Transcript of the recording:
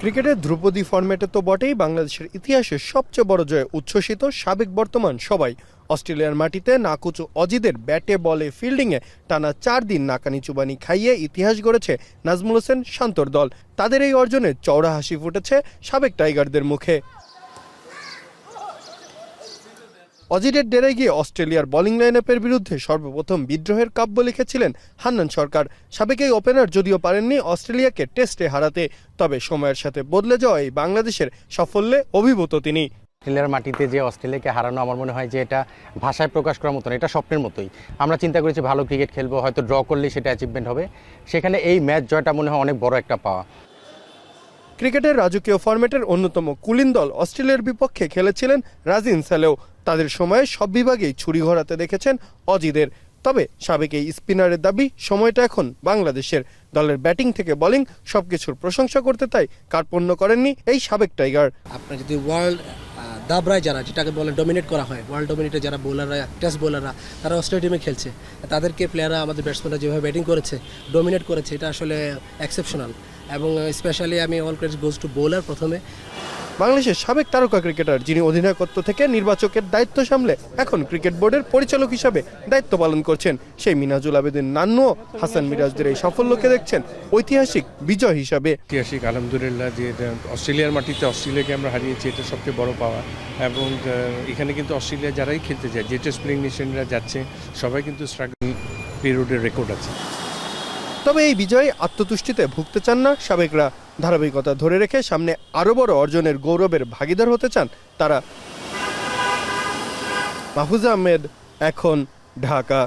ক্রিকেটের ধ্রুপদী ফরম্যাটে তো বটেই, বাংলাদেশের ইতিহাসে সবচেয়ে বড় জয়ে উচ্ছ্বসিত সাবেক বর্তমান সবাই। অস্ট্রেলিয়ার মাটিতে নাকুচু অজিদের ব্যাটে বলে ফিল্ডিংয়ে টানা 4 দিন নাকানি চুবানি খাইয়ে ইতিহাস গড়েছে নাজমুল হোসেন শান্তর দল। তাদের এই অর্জনে চওড়া হাসি ফুটেছে সাবেক টাইগারদের মুখে। অজিদের ডেরায় গিয়ে অস্ট্রেলিয়ার বোলিং লাইনআপের বিরুদ্ধে সর্বপ্রথম বিদ্রোহের কাব্য লিখেছিলেন হান্নান সরকার। সাবেক এই ওপেনার যদিও পারেননি অস্ট্রেলিয়াকে টেস্টে হারাতে, তবে সময়ের সাথে বদলে যাওয়া এই বাংলাদেশের সাফল্যে অভিভূত তিনি। অস্ট্রেলিয়ার মাটিতে যে অস্ট্রেলিয়াকে হারানো, আমার মনে হয় যে এটা ভাষায় প্রকাশ করার মতো না, এটা স্বপ্নের মতোই। আমরা চিন্তা করেছি ভালো ক্রিকেট খেলবো, হয়তো ড্র করলেই সেটা অ্যাচিভমেন্ট হবে। সেখানে এই ম্যাচ জয়টা মনে হয় অনেক বড় একটা পাওয়া। ক্রিকেটের রাজকীয় ফরম্যাটের অন্যতম কুলিন দল অস্ট্রেলিয়ার বিপক্ষে খেলেছিলেন রাজিন সালেও। তাদের সময়ে সব বিভাগেই ছুরি ঘোরাতে দেখেছেন অজিদের। তবে সাবেক এই স্পিনারের দাবি, সময়টা এখন বাংলাদেশের। দলের ব্যাটিং থেকে বোলিং সবকিছুর প্রশংসা করতে তাই কার্পণ্য করেননি এই সাবেক টাইগার। আপনার যদি ওয়ার্ল্ড দাবরায় যারা যেটাকে বলে ডমিনেট করা হয়, ওয়ার্ল্ড ডমিনেটে যারা বোলাররা, টেস্ট বোলাররা, তারা অস্ট্রেলিয়া টিমে খেলছে, তাদেরকে প্লেয়াররা, আমাদের ব্যাটসম্যানরা যেভাবে ব্যাটিং করেছে, ডমিনেট করেছে, এটা আসলে এক্সেপশনাল। এবং স্পেশালি আমি all credit goes to bowler. প্রথমে বাংলাদেশের সাবেক তারকা ক্রিকেটার, যিনি অধিনায়কত্ব থেকে নির্বাচকের দায়িত্ব সামলে এখন ক্রিকেট বোর্ডের পরিচালক হিসাবে দায়িত্ব পালন করছেন, সেই মিনাজুল আবেদিন নান্নু হাসান মিরাজদের এই সাফল্যকে দেখছেন ঐতিহাসিক বিজয় হিসাবে। ঐতিহাসিক, আলহামদুলিল্লাহ, যে অস্ট্রেলিয়ার মাটিতে অস্ট্রেলিয়াকে আমরা হারিয়েছি, এটা সবচেয়ে বড় পাওয়া। এবং এখানে কিন্তু অস্ট্রেলিয়া যারাই খেলতে যায়, যে টেস্ট প্লেইং নেশনরা যাচ্ছে, সবাই কিন্তু স্ট্রাগল পিরিয়ডের রেকর্ড আছে। তবে এই বিজয়ে আত্মতুষ্টিতে ভুগতে চান না সাবেকরা। ধারাবাহিকতা ধরে রেখে সামনে আরও বড় অর্জনের গৌরবের ভাগিদার হতে চান তারা। মাহফুজা আহমেদ, এখন, ঢাকা।